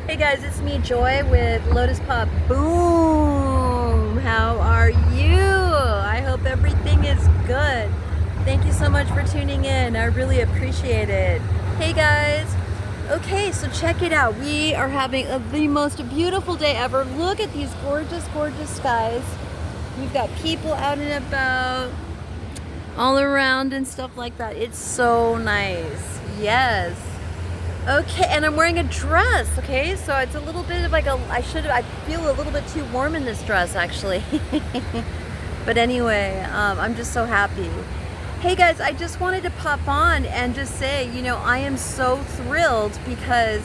Hey guys, it's me, Joy, with Lotus Pop. Boom! How are you? I hope everything is good. Thank you so much for tuning in. I really appreciate it. Hey guys. Okay, so check it out. We are having the most beautiful day ever. Look at these gorgeous, gorgeous skies. We've got people out and about, all around and stuff like that. It's so nice. Yes. Okay, and I'm wearing a dress, okay? So it's a little bit of like I feel a little bit too warm in this dress, actually. But anyway, I'm just so happy. Hey guys, I just wanted to pop on and just say, I am so thrilled because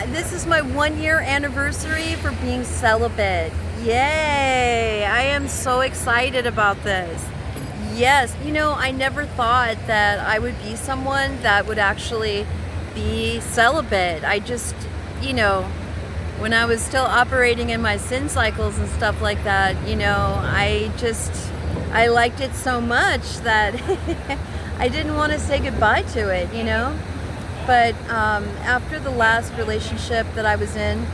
this is my 1-year anniversary for being celibate. Yay! I am so excited about this. Yes, I never thought that I would be someone that would actually be celibate. I just, when I was still operating in my sin cycles and stuff like that, I liked it so much that I didn't want to say goodbye to it, But after the last relationship that I was in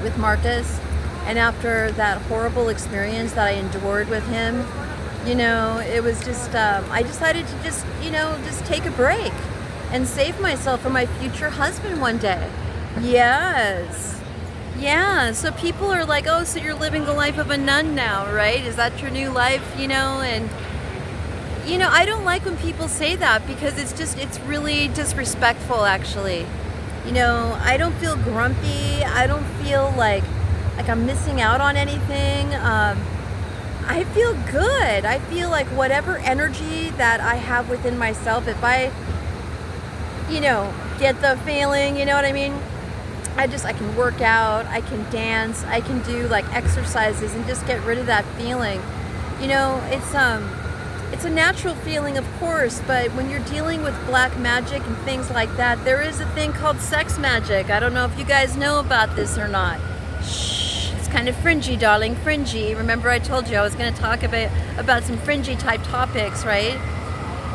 with Marcus, and after that horrible experience that I endured with him, it was just, I decided to just take a break and save myself for my future husband one day. Yes. Yeah, so people are like, oh, so you're living the life of a nun now, right? Is that your new life, And, I don't like when people say that because it's really disrespectful, actually. I don't feel grumpy. I don't feel like I'm missing out on anything. I feel good. I feel like whatever energy that I have within myself, if I, get the feeling, you know what I mean? I can work out, I can dance, I can do like exercises and just get rid of that feeling. It's a natural feeling, of course, but when you're dealing with black magic and things like that, there is a thing called sex magic. I don't know if you guys know about this or not. Shh. Kind of fringy, darling, fringy. Remember I told you I was going to talk about some fringy type topics, right?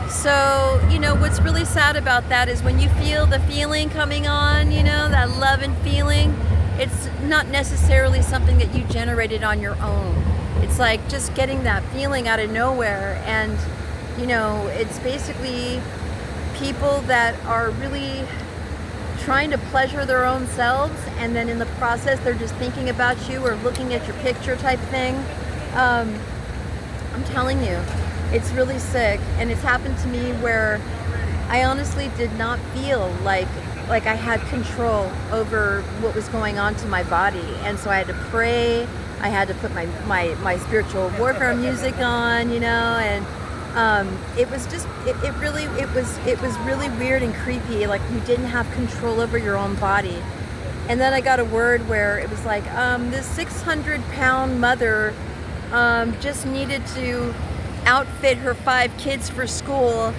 So, what's really sad about that is when you feel the feeling coming on, that love and feeling, it's not necessarily something that you generated on your own. It's like just getting that feeling out of nowhere, and, it's basically people that are really trying to pleasure their own selves, and then in the process they're just thinking about you or looking at your picture type thing. I'm telling you, it's really sick, and it's happened to me where I honestly did not feel like I had control over what was going on to my body, and so I had to pray. I had to put my spiritual warfare music on, and it was just it was really weird and creepy, like you didn't have control over your own body. And then I got a word where it was like this 600-pound mother just needed to outfit her 5 kids for school,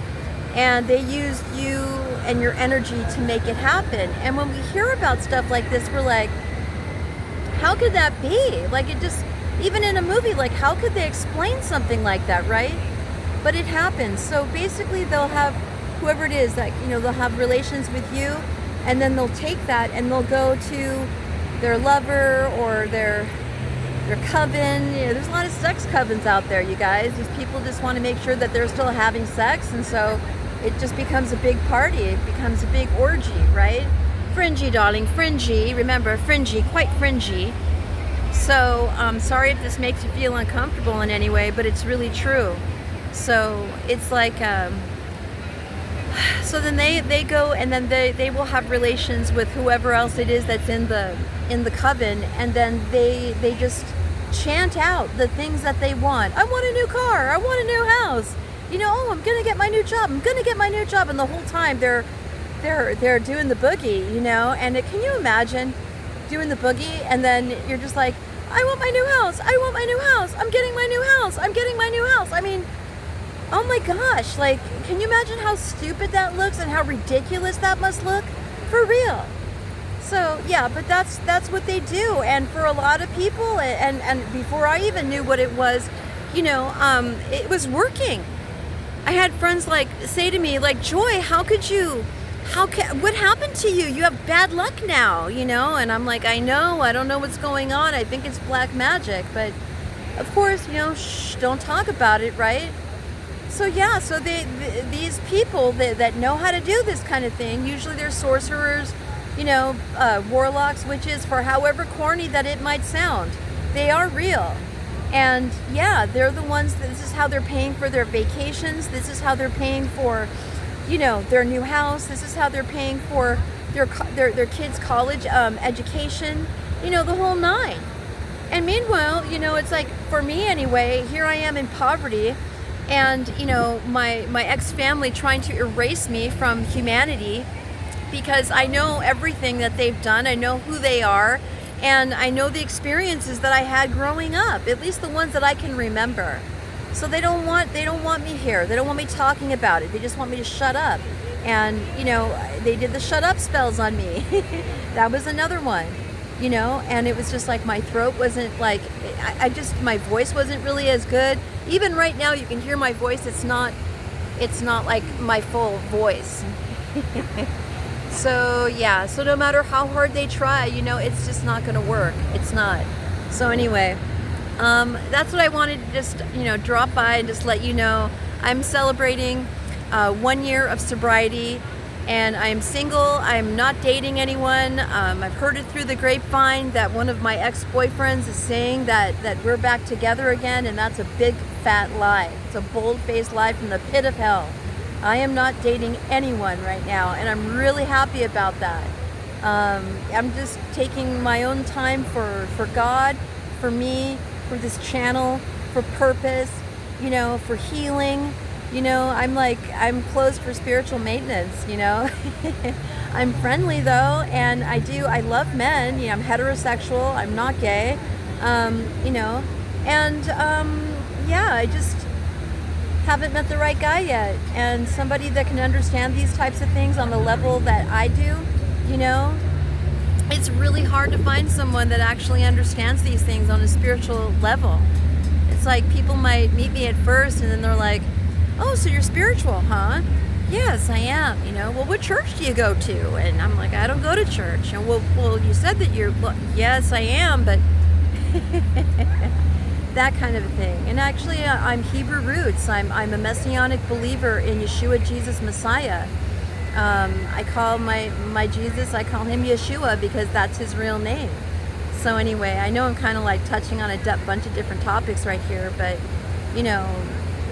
and they used you and your energy to make it happen. And when we hear about stuff like this, we're like, how could that be? Like, it just, even in a movie, like, how could they explain something like that, right? But it happens. So basically they'll have, whoever it is, that, they'll have relations with you, and then they'll take that and they'll go to their lover or their coven. There's a lot of sex covens out there, you guys. These people just want to make sure that they're still having sex, and so it just becomes a big party. It becomes a big orgy, right? Fringy, darling, fringy. Remember, fringy, quite fringy. So sorry if this makes you feel uncomfortable in any way, but it's really true. So it's like, so then they go, and then they will have relations with whoever else it is that's in the coven, and then they just chant out the things that they want. I want a new car. I want a new house. Oh, I'm gonna get my new job. I'm gonna get my new job. And the whole time they're doing the boogie, And can you imagine doing the boogie, and then you're just like, I want my new house. I want my new house. I'm getting my new house. I'm getting my new house. I mean, oh my gosh, like, can you imagine how stupid that looks and how ridiculous that must look? For real. So, yeah, but that's what they do. And for a lot of people, and before I even knew what it was, it was working. I had friends say to me, Joy, how could you what happened to you? You have bad luck now, you know? And I'm like, I know, I don't know what's going on. I think it's black magic, but of course, you know, shh, don't talk about it, right? So yeah, so these people that know how to do this kind of thing, usually they're sorcerers, you know, warlocks, witches, for however corny that it might sound. They are real. And yeah, they're the ones, this is how they're paying for their vacations. This is how they're paying for, you know, their new house. This is how they're paying for their kids' college education, you know, the whole nine. And meanwhile, you know, it's like, for me anyway, here I am in poverty, and, you know, my ex-family trying to erase me from humanity because I know everything that they've done. I know who they are, and I know the experiences that I had growing up, at least the ones that I can remember. So they don't want me here. They don't want me talking about it. They just want me to shut up. And, you know, they did the shut up spells on me. That was another one, you know, and it was just like my throat wasn't like, my voice wasn't really as good. Even right now you can hear my voice. It's not like my full voice. So yeah, so no matter how hard they try, you know, it's just not going to work. It's not. So anyway, that's what I wanted to just, you know, drop by and just let you know. I'm celebrating 1 year of sobriety, and I'm single. I'm not dating anyone. I've heard it through the grapevine that one of my ex-boyfriends is saying that we're back together again, and that's a big fat lie. It's a bold-faced lie from the pit of hell. I am not dating anyone right now, and I'm really happy about that. I'm just taking my own time for God, for me, for this channel, for purpose, you know, for healing. You know, I'm closed for spiritual maintenance, you know. I'm friendly though, and I love men. You know, I'm heterosexual, I'm not gay, you know, and yeah, I just haven't met the right guy yet, and somebody that can understand these types of things on the level that I do, you know. It's really hard to find someone that actually understands these things on a spiritual level. It's like people might meet me at first and then they're like, oh, so you're spiritual, huh? Yes, I am. You know, well, what church do you go to? And I'm like, I don't go to church. And well, you said that you're, well, yes, I am, but that kind of a thing. And actually, I'm Hebrew roots. I'm a Messianic believer in Yeshua, Jesus, Messiah. I call my Jesus, I call him Yeshua because that's his real name. So anyway, I know I'm kind of like touching on a bunch of different topics right here, but, you know,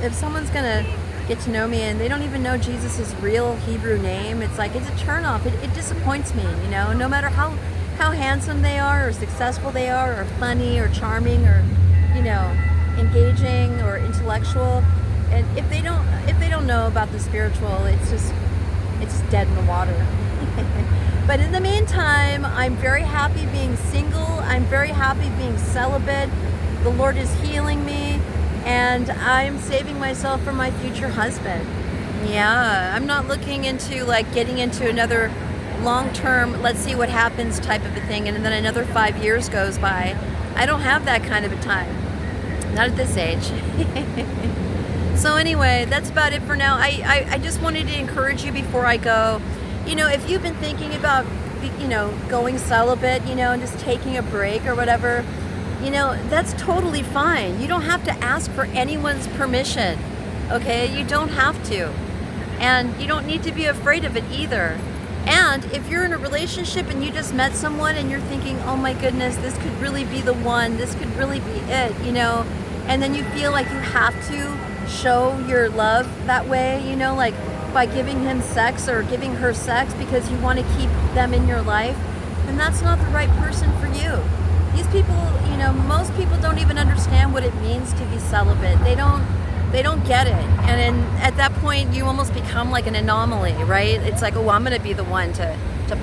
if someone's gonna get to know me and they don't even know Jesus' real Hebrew name, it's like, it's a turnoff. It disappoints me, you know, no matter how handsome they are or successful they are or funny or charming or, you know, engaging or intellectual. And if they don't know about the spiritual, it's dead in the water. But in the meantime, I'm very happy being single. I'm very happy being celibate. The Lord is healing me, and I'm saving myself for my future husband. Yeah, I'm not looking into like getting into another long-term, let's see what happens type of a thing, and then another 5 years goes by. I don't have that kind of a time. Not at this age. So anyway, that's about it for now. I just wanted to encourage you before I go. You know, if you've been thinking about, you know, going celibate, you know, and just taking a break or whatever, you know, that's totally fine. You don't have to ask for anyone's permission, okay? You don't have to. And you don't need to be afraid of it either. And if you're in a relationship and you just met someone and you're thinking, oh my goodness, this could really be the one, this could really be it, you know, and then you feel like you have to show your love that way, you know, like by giving him sex or giving her sex because you want to keep them in your life, then that's not the right person for you. These people, you know, most people don't even understand what it means to be celibate. They don't get it. And then at that point you almost become like an anomaly, right? It's like, oh, I'm going to be the one to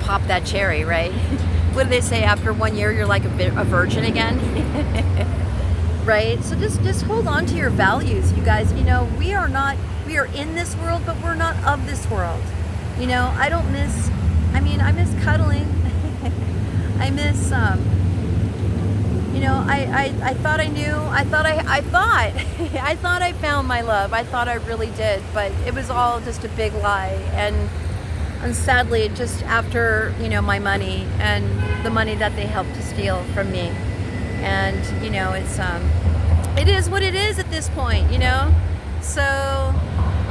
pop that cherry, right? What do they say, after 1 year you're like a virgin again? Right? So just hold on to your values, you guys. You know, we are in this world, but we're not of this world. You know, I miss cuddling. I miss, you know, I thought I knew, I thought I found my love. I thought I really did, but it was all just a big lie. And And sadly, just after, you know, my money and the money that they helped to steal from me. And, you know, it is what it is at this point, you know? So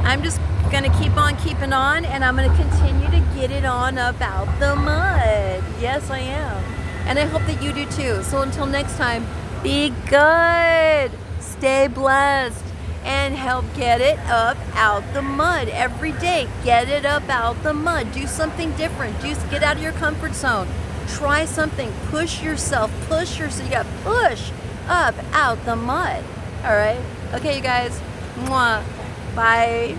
I'm just gonna keep on keeping on, and I'm gonna continue to get it on about the mud. Yes, I am. And I hope that you do too. So until next time, be good, stay blessed, and help get it up out the mud every day. Get it up out the mud. Do something different. Just get out of your comfort zone. Try something. Push yourself. You got to push up out the mud. All right. Okay, you guys. Mwah. Bye.